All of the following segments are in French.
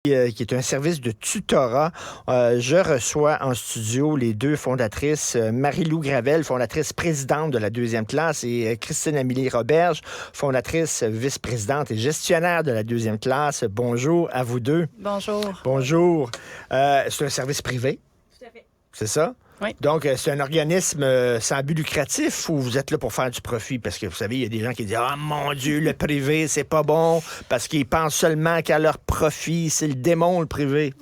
qui est un service de tutorat. Je reçois en studio les deux fondatrices, Marie-Lou Gravel, fondatrice présidente de la deuxième classe, et Christine Amélie Roberge, fondatrice, vice-présidente et gestionnaire de la deuxième classe. Bonjour à vous deux. Bonjour. Bonjour. C'est un service privé. Tout à fait. C'est ça? Oui. Donc, c'est un organisme sans but lucratif ou vous êtes là pour faire du profit? Parce que vous savez, il y a des gens qui disent « Ah, mon Dieu, le privé, c'est pas bon » parce qu'ils pensent seulement qu'à leur profit. C'est le démon, le privé.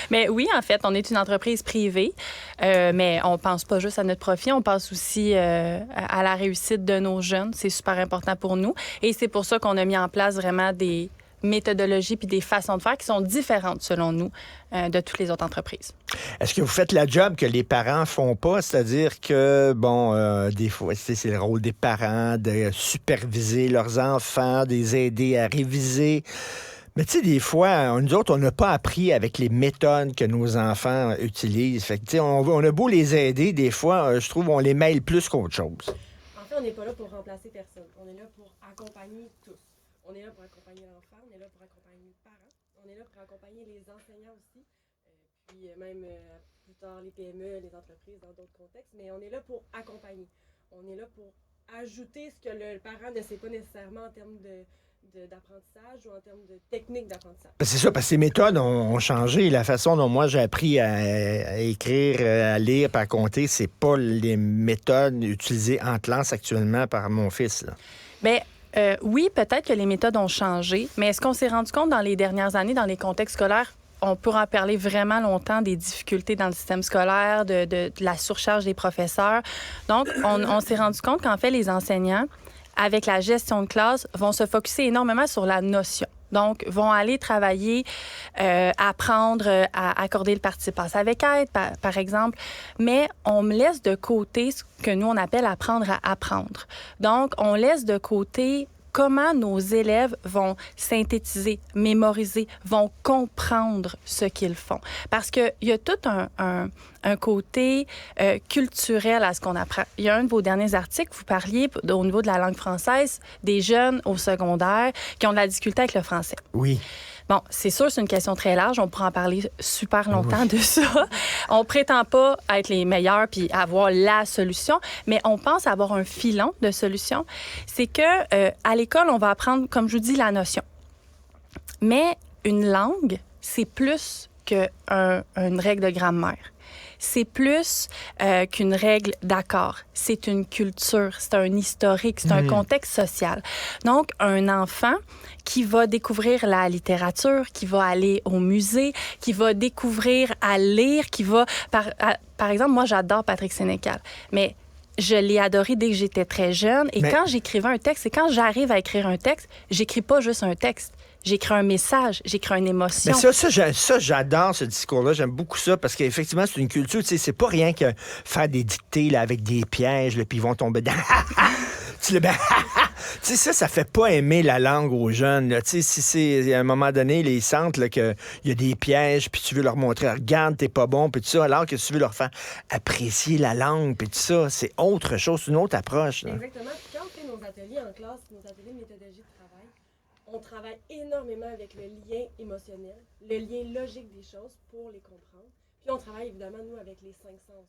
Mais oui, en fait, on est une entreprise privée, mais on pense pas juste à notre profit, on pense aussi à la réussite de nos jeunes. C'est super important pour nous. Et c'est pour ça qu'on a mis en place vraiment des méthodologies puis des façons de faire qui sont différentes, selon nous, de toutes les autres entreprises. Est-ce que vous faites la job que les parents font pas? C'est-à-dire que, des fois, c'est le rôle des parents de superviser leurs enfants, de les aider à réviser. Mais tu sais, des fois, nous autres, on n'a pas appris avec les méthodes que nos enfants utilisent. Fait que, tu sais, on a beau les aider, des fois, je trouve on les mêle plus qu'autre chose. En fait, on n'est pas là pour remplacer personne. On est là pour accompagner tous. On est là pour accompagner l'enfant, on est là pour accompagner les parents, on est là pour accompagner les enseignants aussi, puis même plus tard les PME, les entreprises dans d'autres contextes, mais on est là pour accompagner. On est là pour ajouter ce que le parent ne sait pas nécessairement en termes d'apprentissage ou en termes de technique d'apprentissage. C'est ça, parce que ces méthodes ont changé. La façon dont moi j'ai appris à écrire, à lire, à compter, c'est pas les méthodes utilisées en classe actuellement par mon fils, là. Bien, oui, peut-être que les méthodes ont changé, mais est-ce qu'on s'est rendu compte dans les dernières années, dans les contextes scolaires, on peut en parler vraiment longtemps des difficultés dans le système scolaire, de la surcharge des professeurs. Donc, on s'est rendu compte qu'en fait, les enseignants, avec la gestion de classe, vont se focusser énormément sur la notion. Donc, vont aller travailler, apprendre à accorder le participe passé avec aide, par exemple. Mais on laisse de côté ce que nous, on appelle apprendre à apprendre. Donc, on laisse de côté comment nos élèves vont synthétiser, mémoriser, vont comprendre ce qu'ils font. Parce qu'il y a tout un côté culturel à ce qu'on apprend. Il y a un de vos derniers articles, vous parliez au niveau de la langue française des jeunes au secondaire qui ont de la difficulté avec le français. Oui. Bon, c'est sûr, c'est une question très large. On pourra en parler super longtemps de ça. On prétend pas être les meilleurs puis avoir la solution, mais on pense avoir un filon de solution. C'est que à l'école, on va apprendre, comme je vous dis, la notion. Mais une langue, c'est plus qu'une règle de grammaire. C'est plus qu'une règle d'accord. C'est une culture, c'est un historique, c'est un contexte social. Donc, un enfant qui va découvrir la littérature, qui va aller au musée, qui va découvrir à lire, qui va... Par exemple, moi, j'adore Patrick Sénécal, mais je l'ai adoré dès que j'étais très jeune. Et quand j'écrivais un texte, et quand j'arrive à écrire un texte, j'écris pas juste un texte. J'écris un message, j'écris une émotion. Mais ça, j'adore ce discours-là. J'aime beaucoup ça parce qu'effectivement, c'est une culture. Tu sais, c'est pas rien que faire des dictées là, avec des pièges, là, puis ils vont tomber dans... Tu sais, ça fait pas aimer la langue aux jeunes. Là. Tu sais, si c'est à un moment donné, ils sentent qu'il y a des pièges, puis tu veux leur montrer, regarde, t'es pas bon, puis tout ça, alors que tu veux leur faire apprécier la langue, puis tout ça, c'est autre chose, une autre approche. Là. Exactement. Puis quand on fait nos ateliers en classe, nos ateliers de méthodologie de travail, on travaille énormément avec le lien émotionnel, le lien logique des choses pour les comprendre. Puis on travaille évidemment, nous, avec les 5 sens.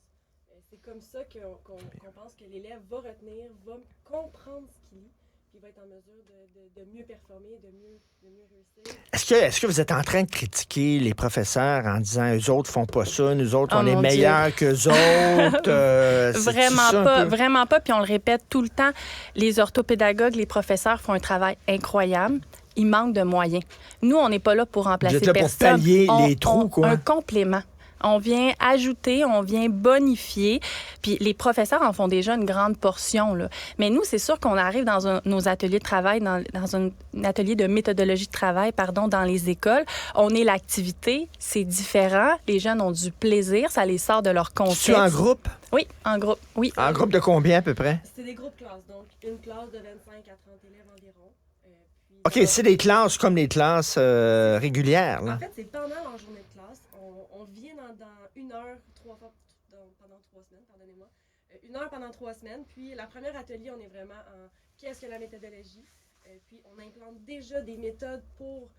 C'est comme ça qu'on pense que l'élève va retenir, va comprendre ce qu'il lit, puis va être en mesure de mieux performer, de mieux réussir. Est-ce que vous êtes en train de critiquer les professeurs en disant eux autres font pas ça, nous autres, on est mon meilleurs qu'eux autres? Vraiment pas. Puis on le répète tout le temps. Les orthopédagogues, les professeurs font un travail incroyable. Il manque de moyens. Nous, on n'est pas là pour remplacer personne. Vous êtes là pour pallier les trous, quoi. Un complément. On vient ajouter, on vient bonifier. Puis les professeurs en font déjà une grande portion, là. Mais nous, c'est sûr qu'on arrive dans nos ateliers de travail, dans un atelier de méthodologie de travail, dans les écoles. On est l'activité, c'est différent. Les jeunes ont du plaisir, ça les sort de leur contexte. Tu es en groupe? Oui, en groupe, oui. En groupe de combien à peu près? C'est des groupes classes, donc une classe de 25 à 30 élèves environ. OK, c'est des classes comme les classes régulières, là. En fait, c'est pendant leur journée de classe. On vient dans 1 heure, 3 fois pendant 3 semaines, pardonnez-moi. 1 heure pendant 3 semaines. Puis la première atelier, on est vraiment en qu'est-ce que la méthodologie. Puis on implante déjà des méthodes pour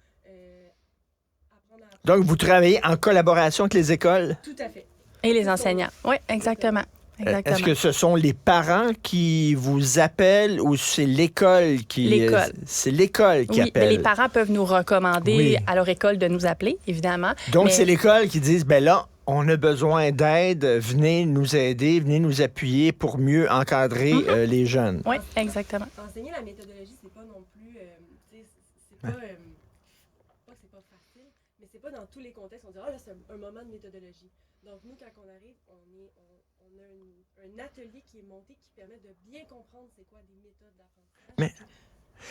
apprendre apprendre à apprendre. Donc, vous travaillez en collaboration avec les écoles? Tout à fait. Et les enseignants. Oui, exactement. Exactement. Est-ce que ce sont les parents qui vous appellent ou c'est l'école qui... L'école. C'est l'école qui Oui, appelle. mais les parents peuvent nous recommander Oui. à leur école de nous appeler, évidemment. Donc, mais c'est l'école qui dit, ben là, on a besoin d'aide, venez nous aider, venez nous appuyer pour mieux encadrer les jeunes. Oui, exactement. Enseigner la méthodologie, c'est pas non plus, tu sais, c'est pas, pas que c'est pas facile, mais c'est pas dans tous les contextes. On dit, ah là, c'est un moment de méthodologie. Donc, nous, quand on arrive, on a un atelier qui est monté qui permet de bien comprendre c'est quoi des méthodes d'apprentissage.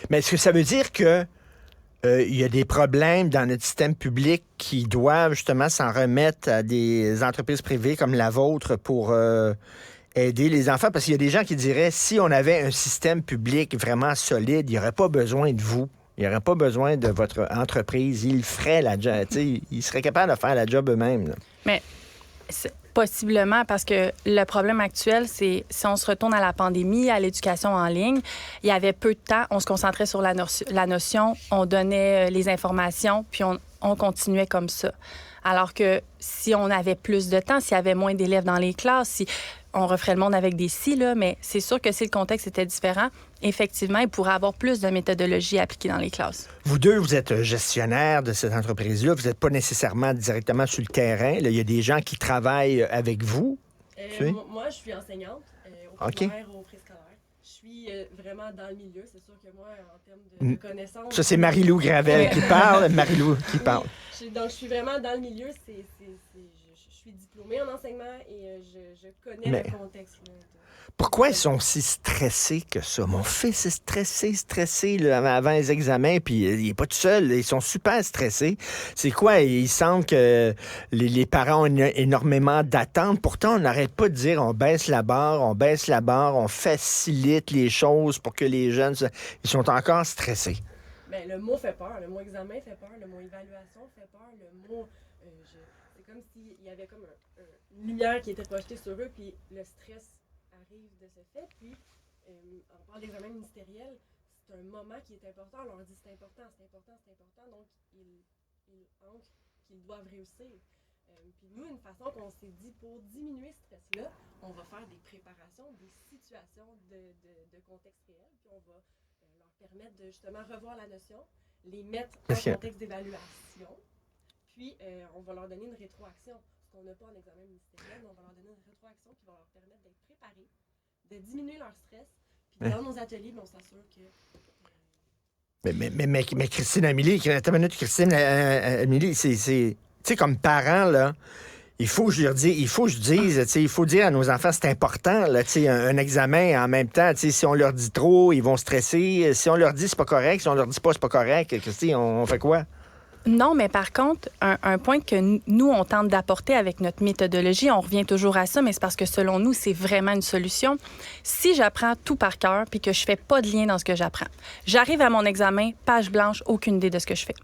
Mais est-ce que ça veut dire que il y a des problèmes dans notre système public qui doivent justement s'en remettre à des entreprises privées comme la vôtre pour aider les enfants? Parce qu'il y a des gens qui diraient, si on avait un système public vraiment solide, il n'y aurait pas besoin de vous. Il n'y aurait pas besoin de votre entreprise. Ils feraient la job. Ils seraient capables de faire la job eux-mêmes. Là. Mais possiblement, parce que le problème actuel, c'est si on se retourne à la pandémie, à l'éducation en ligne, il y avait peu de temps, on se concentrait sur la notion, on donnait les informations, puis on continuait comme ça. Alors que si on avait plus de temps, s'il y avait moins d'élèves dans les classes, si on referait le monde avec des si, là, mais c'est sûr que si le contexte était différent, effectivement, il pourrait avoir plus de méthodologie appliquée dans les classes. Vous deux, vous êtes gestionnaire de cette entreprise-là. Vous n'êtes pas nécessairement directement sur le terrain. Là, il y a des gens qui travaillent avec vous. Moi, je suis enseignante au primaire, au préscolaire. Je suis vraiment dans le milieu. C'est sûr que moi, en termes de connaissances... Ça, c'est Marie-Lou Gravel qui parle. Marie-Lou qui parle. Donc, je suis vraiment dans le milieu. Je suis diplômée en enseignement et je connais le contexte. Pourquoi ils sont si stressés que ça? Mon fils est stressé là, avant les examens, puis il n'est pas tout seul. Là, ils sont super stressés. C'est quoi? Il semble que les parents ont énormément d'attentes. Pourtant, on n'arrête pas de dire on baisse la barre, on facilite les choses pour que les jeunes... Ils sont encore stressés. Bien, le mot fait peur. Le mot examen fait peur. Le mot évaluation fait peur. Le mot... c'est comme s'il y avait comme une lumière qui était projetée sur eux, puis le stress arrive de ce fait. Puis, on parle d'examen ministériel, c'est un moment qui est important. On leur dit c'est important. Donc, ils ancrent qu'ils doivent réussir. Puis nous, une façon qu'on s'est dit pour diminuer ce stress-là, on va faire des préparations, des situations de contexte réel, puis on va leur permettre de justement revoir la notion, les mettre en contexte d'évaluation, puis on va leur donner une rétroaction. Ce qu'on n'a pas en examen ministériel, mais on va leur donner une rétroaction qui va leur permettre d'être préparés, de diminuer leur stress, puis dans nos ateliers, on s'assure que... Mais Christine Amélie, Christine Amélie, c'est tu sais, comme parent, là, il faut que je dise, il faut dire à nos enfants, c'est important, là, un examen en même temps. Si on leur dit trop, ils vont stresser. Si on leur dit c'est pas correct, si on leur dit pas c'est pas correct, Christine, on fait quoi? Non, mais par contre, un point que nous, on tente d'apporter avec notre méthodologie, on revient toujours à ça, mais c'est parce que selon nous, c'est vraiment une solution. Si j'apprends tout par cœur puis que je fais pas de lien dans ce que j'apprends, j'arrive à mon examen, page blanche, aucune idée de ce que je fais.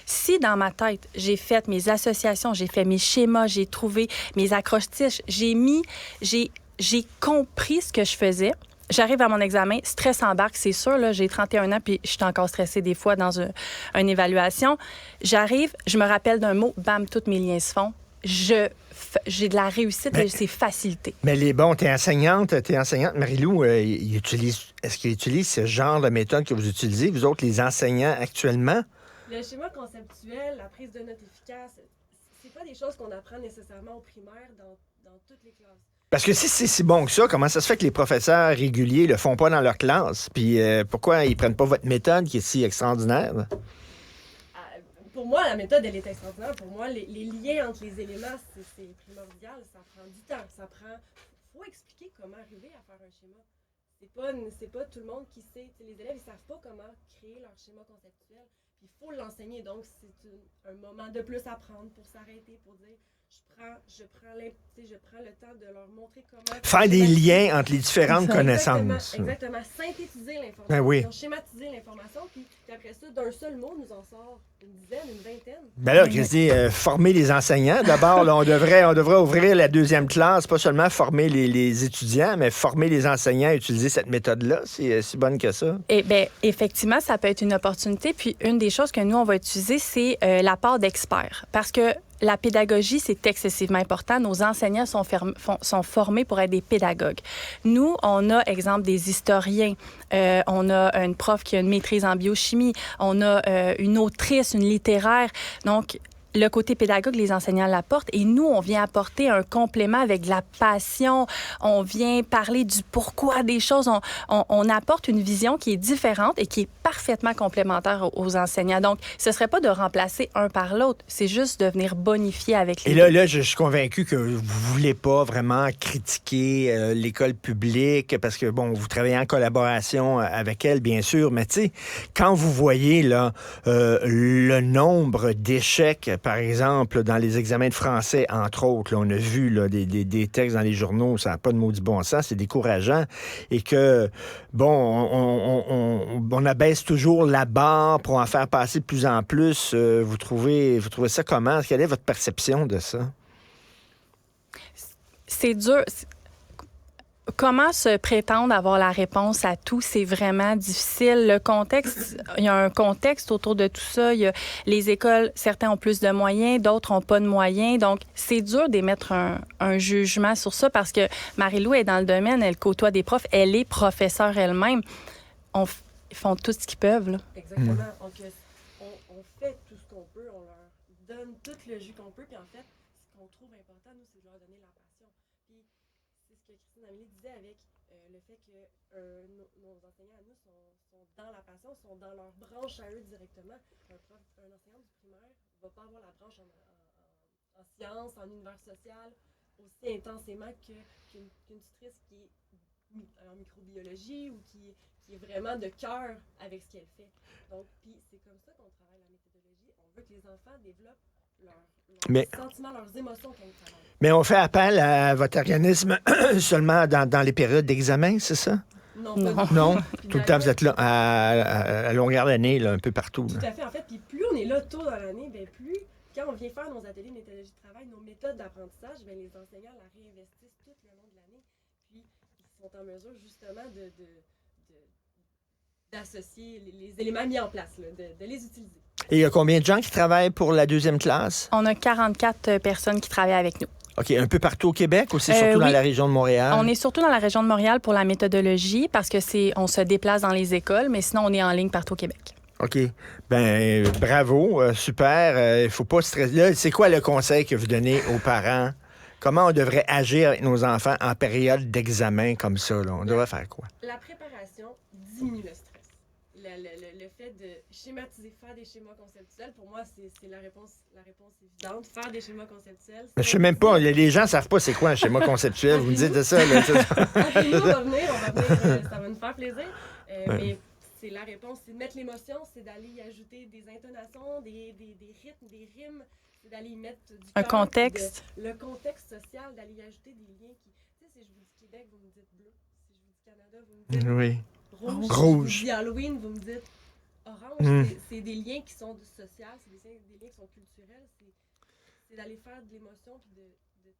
Si dans ma tête, j'ai fait mes associations, j'ai fait mes schémas, j'ai trouvé mes accroche-tiges, j'ai compris ce que je faisais, j'arrive à mon examen, stress embarque, c'est sûr, là, j'ai 31 ans puis je suis encore stressée des fois dans une évaluation. J'arrive, je me rappelle d'un mot, bam, tous mes liens se font. J'ai de la réussite et c'est facilité. Mais t'es enseignante, Marie-Lou, est-ce qu'ils utilisent ce genre de méthode que vous utilisez, vous autres, les enseignants, actuellement? Le schéma conceptuel, la prise de notes efficace, c'est pas des choses qu'on apprend nécessairement au primaire dans toutes les classes. Parce que si c'est si bon que ça, comment ça se fait que les professeurs réguliers le font pas dans leur classe? Puis pourquoi ils prennent pas votre méthode qui est si extraordinaire? Pour moi, la méthode, elle est extraordinaire. Pour moi, les liens entre les éléments, c'est primordial. Ça prend du temps. Faut expliquer comment arriver à faire un schéma. C'est pas tout le monde qui sait. Les élèves, ils savent pas comment créer leur schéma conceptuel. Puis il faut l'enseigner. Donc, c'est un moment de plus à prendre pour s'arrêter, pour dire... je prends le temps de leur montrer comment... Faire des liens entre les différentes Exactement, connaissances. exactement. Synthétiser l'information. Ben oui. Schématiser l'information, puis après ça, d'un seul mot, nous en sort une dizaine, une vingtaine. Ben là, Christy, former les enseignants. D'abord, là, on devrait ouvrir la 2e classe, pas seulement former les étudiants, mais former les enseignants à utiliser cette méthode-là. C'est si bonne que ça. Eh bien, effectivement, ça peut être une opportunité. Puis, une des choses que nous, on va utiliser, c'est l'apport d'experts. Parce que la pédagogie, c'est excessivement important. Nos enseignants sont formés pour être des pédagogues. Nous, on a, exemple, des historiens. On a une prof qui a une maîtrise en biochimie. On a une autrice, une littéraire. Donc, le côté pédagogue, les enseignants l'apportent et nous, on vient apporter un complément avec de la passion. On vient parler du pourquoi des choses. On apporte une vision qui est différente et qui est parfaitement complémentaire aux enseignants. Donc, ce ne serait pas de remplacer un par l'autre. C'est juste de venir bonifier avec les deux. Et là, je suis convaincu que vous ne voulez pas vraiment critiquer l'école publique parce que, bon, vous travaillez en collaboration avec elle, bien sûr, mais tu sais, quand vous voyez là le nombre d'échecs, par exemple, dans les examens de français, entre autres, là, on a vu là, des textes dans les journaux, ça n'a pas de maudit bon sens, c'est décourageant. Et que, bon, on abaisse toujours la barre pour en faire passer de plus en plus. Vous trouvez ça comment? Quelle est votre perception de ça? C'est dur. Comment se prétendre avoir la réponse à tout, c'est vraiment difficile. Le contexte, il y a un contexte autour de tout ça. Il y a les écoles, certains ont plus de moyens, d'autres n'ont pas de moyens. Donc, c'est dur d'émettre un jugement sur ça parce que Marie-Lou est dans le domaine, elle côtoie des profs, elle est professeure elle-même. Ils font tout ce qu'ils peuvent, là. Exactement. Donc, on fait tout ce qu'on peut, on leur donne tout le jus qu'on peut, puis en fait, ce qu'on trouve important, nous, c'est de leur donner la passion. Puis, c'est ce que Christine Amélie disait avec le fait que nos enseignants à nous sont dans la passion, sont dans leur branche à eux directement. Un enseignant du primaire ne va pas avoir la branche en sciences, en univers social, aussi intensément qu'une tutrice qui est en microbiologie ou qui est vraiment de cœur avec ce qu'elle fait. Donc, puis c'est comme ça qu'on travaille la méthodologie. On veut que les enfants développent leurs sentiments, leurs émotions quand ils travaillent. Mais on fait appel à votre organisme seulement dans les périodes d'examen, c'est ça? Non. Non. Tout le temps, vous êtes là à longueur d'année, là, un peu partout. Tout à fait. En fait, puis plus on est là tôt dans l'année, bien plus, quand on vient faire nos ateliers de méthodologie de travail, nos méthodes d'apprentissage, bien, les enseignants la réinvestissent tout le long de l'année. Puis, ils sont en mesure, justement, d'associer les éléments mis en place, là, de les utiliser. Et il y a combien de gens qui travaillent pour la 2e classe? On a 44 personnes qui travaillent avec nous. OK. Un peu partout au Québec ou c'est surtout dans la région de Montréal? On est surtout dans la région de Montréal pour la méthodologie parce que on se déplace dans les écoles, mais sinon, on est en ligne partout au Québec. OK. Ben bravo. Super. Il faut pas stresser. Là, c'est quoi le conseil que vous donnez aux parents? Comment on devrait agir avec nos enfants en période d'examen comme ça? Là? On devrait faire quoi? La préparation diminue le stress. Le fait de schématiser, faire des schémas conceptuels, pour moi, c'est la réponse évidente. Faire des schémas conceptuels. Je sais même pas. Les gens ne savent pas c'est quoi un schéma conceptuel. Vous me dites de ça. Là, on va venir, ça va nous faire plaisir. Mais c'est la réponse, c'est de mettre l'émotion, c'est d'aller y ajouter des intonations, des rythmes, des rimes, c'est d'aller y mettre du contexte. Le contexte social, d'aller y ajouter des liens qui... Tu sais, si je vous dis Québec, vous me dites bleu. Si je vous dis Canada, vous me dites oui. Rouge. Rouge. Si je vous dis Halloween, vous me dites orange. C'est des liens qui sont social, c'est des liens qui sont culturels. C'est d'aller faire de l'émotion puis de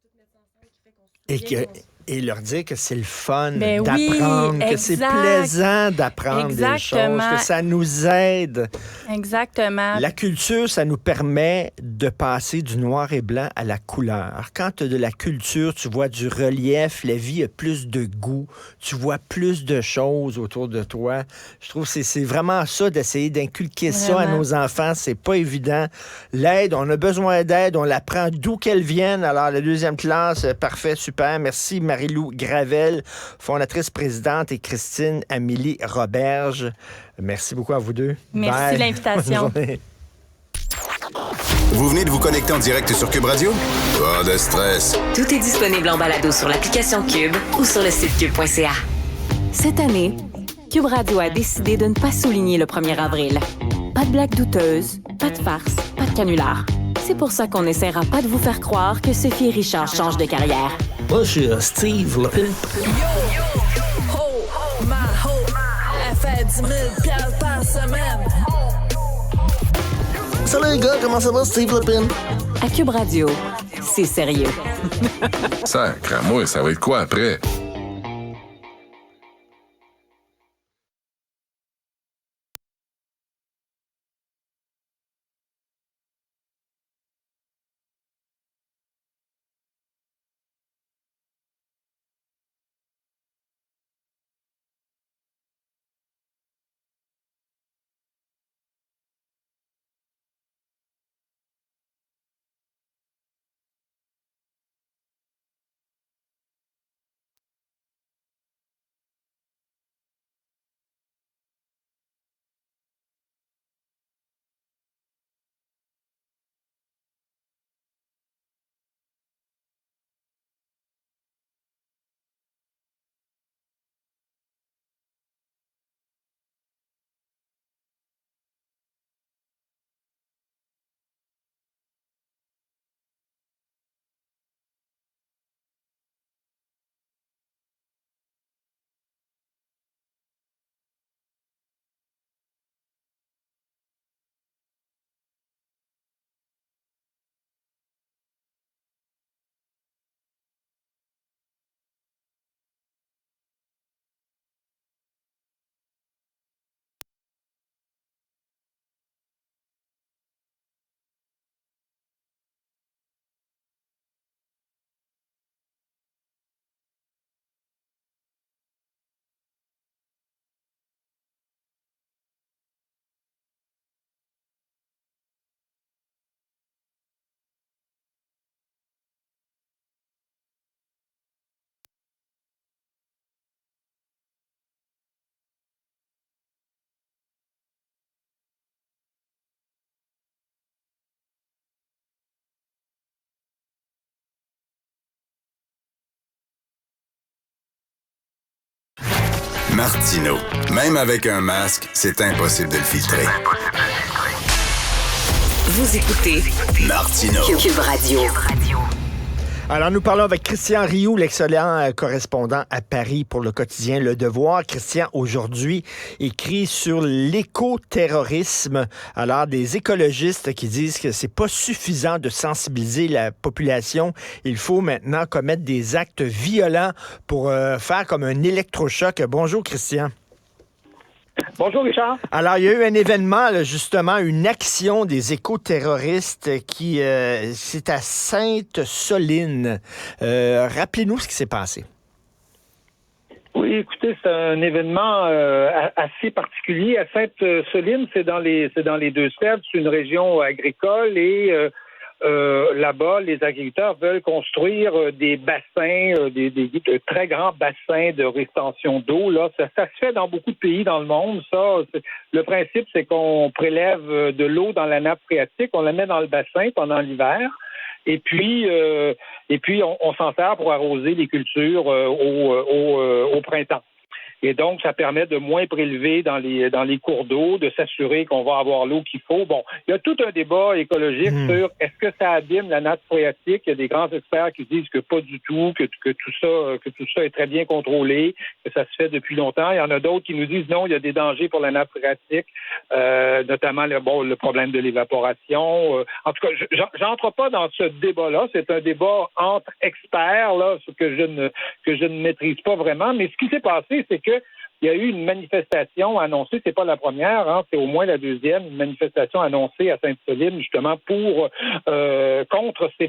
tout mettre ensemble qui fait qu'on se souvient. Et leur dire que c'est le fun d'apprendre, que c'est plaisant d'apprendre des choses, que ça nous aide. Exactement. La culture, ça nous permet de passer du noir et blanc à la couleur. Quand tu as de la culture, tu vois du relief, la vie a plus de goût, tu vois plus de choses autour de toi. Je trouve que c'est vraiment ça, d'essayer d'inculquer ça à nos enfants. C'est pas évident. L'aide, on a besoin d'aide, on la prend d'où qu'elle vienne. Alors, la 2e classe, parfait, super. Merci, Marie-Lou Gravel, fondatrice, présidente, et Christine Amélie Roberge. Merci beaucoup à vous deux. Merci de l'invitation. Vous venez de vous connecter en direct sur Cube Radio? Pas de stress. Tout est disponible en balado sur l'application Cube ou sur le site cube.ca. Cette année, Cube Radio a décidé de ne pas souligner le 1er avril. Pas de blagues douteuses, pas de farce, pas de canular. c'est pour ça qu'on n'essaiera pas de vous faire croire que Sophie et Richard changent de carrière. Moi, je suis Steve le Pimp. Elle fait 10 000 $ par semaine. Salut les gars, comment ça va, Steve le Pimp? À Cube Radio, c'est sérieux. Sacramouille, ça va être quoi après? Martineau. Même avec un masque, c'est impossible de le filtrer. Vous écoutez Martineau. Cube Radio. Alors, nous parlons avec Christian Rioux, l'excellent correspondant à Paris pour le quotidien Le Devoir. Christian, aujourd'hui, écrit sur l'écoterrorisme. Alors, des écologistes qui disent que c'est pas suffisant de sensibiliser la population. Il faut maintenant commettre des actes violents pour faire comme un électrochoc. Bonjour, Christian. Bonjour, Richard. Alors, il y a eu un événement, là, justement, une action des éco-terroristes qui, c'est à Sainte-Soline. Rappelez-nous ce qui s'est passé. Oui, écoutez, c'est un événement assez particulier. À Sainte-Soline, c'est dans les Deux-Sèvres, c'est une région agricole et là-bas, les agriculteurs veulent construire des bassins, de très grands bassins de rétention d'eau. Là, ça se fait dans beaucoup de pays dans le monde. Le principe, c'est qu'on prélève de l'eau dans la nappe phréatique, on la met dans le bassin pendant l'hiver. Et puis on s'en sert pour arroser les cultures au printemps. Et donc, ça permet de moins prélever dans les cours d'eau, de s'assurer qu'on va avoir l'eau qu'il faut. Bon, il y a tout un débat écologique sur est-ce que ça abîme la nappe phréatique. Il y a des grands experts qui disent que pas du tout, que tout ça est très bien contrôlé, que ça se fait depuis longtemps. Il y en a d'autres qui nous disent non, il y a des dangers pour la nappe phréatique, notamment le problème de l'évaporation. En tout cas, j'entre pas dans ce débat-là. C'est un débat entre experts, là, ce que je ne maîtrise pas vraiment. Mais ce qui s'est passé, c'est que il y a eu une manifestation annoncée, c'est pas la première, hein, c'est au moins la deuxième, une manifestation annoncée à Sainte-Soline justement contre ces